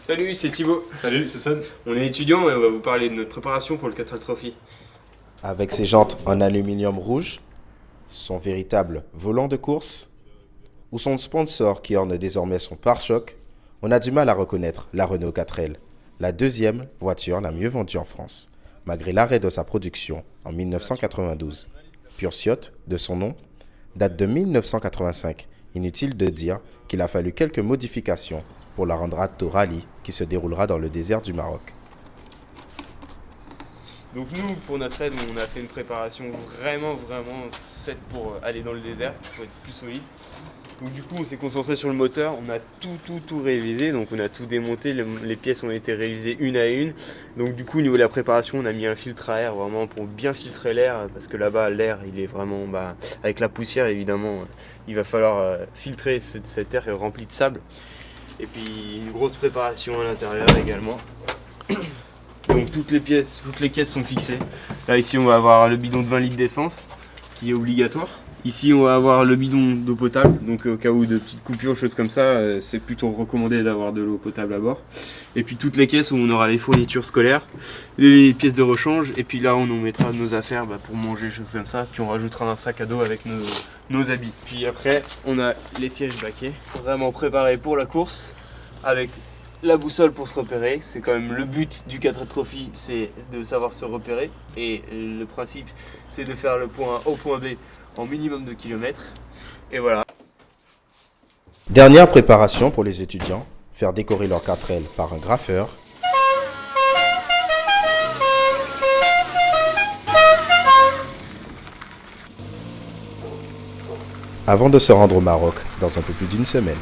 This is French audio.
Salut, c'est Thibaut. Salut, c'est Son. On est étudiants et on va vous parler de notre préparation pour le 4L Trophy. Avec ses jantes en aluminium rouge, son véritable volant de course, ou son sponsor qui orne désormais son pare-choc, on a du mal à reconnaître la Renault 4L, la deuxième voiture la mieux vendue en France, malgré l'arrêt de sa production en 1992. Pure Ciotte, de son nom, date de 1985. Inutile de dire qu'il a fallu quelques modifications pour la rendre apte au rallye qui se déroulera dans le désert du Maroc. Donc nous, pour notre aide, on a fait une préparation vraiment faite pour aller dans le désert, pour être plus solide. Donc du coup, on s'est concentré sur le moteur, on a tout révisé, donc on a tout démonté, les pièces ont été révisées une à une. Donc du coup, au niveau de la préparation, on a mis un filtre à air vraiment pour bien filtrer l'air, parce que là-bas, l'air, il est vraiment, avec la poussière évidemment, il va falloir filtrer cet air rempli de sable. Et puis une grosse préparation à l'intérieur également. Donc toutes les caisses sont fixées. Là ici on va avoir le bidon de 20 litres d'essence qui est obligatoire. Ici on va avoir le bidon d'eau potable, donc au cas où de petites coupures, choses comme ça, c'est plutôt recommandé d'avoir de l'eau potable à bord. Et puis toutes les caisses où on aura les fournitures scolaires, les pièces de rechange, et puis là on nous mettra nos affaires pour manger, choses comme ça. Puis on rajoutera un sac à dos avec nos habits. Puis après on a les sièges baquets, vraiment préparés pour la course, avec la boussole pour se repérer. C'est quand même le but du 4L Trophy, c'est de savoir se repérer. Et le principe, c'est de faire le point A au point B en minimum de kilomètres. Et voilà. Dernière préparation pour les étudiants, faire décorer leur 4L par un graffeur. Avant de se rendre au Maroc dans un peu plus d'une semaine.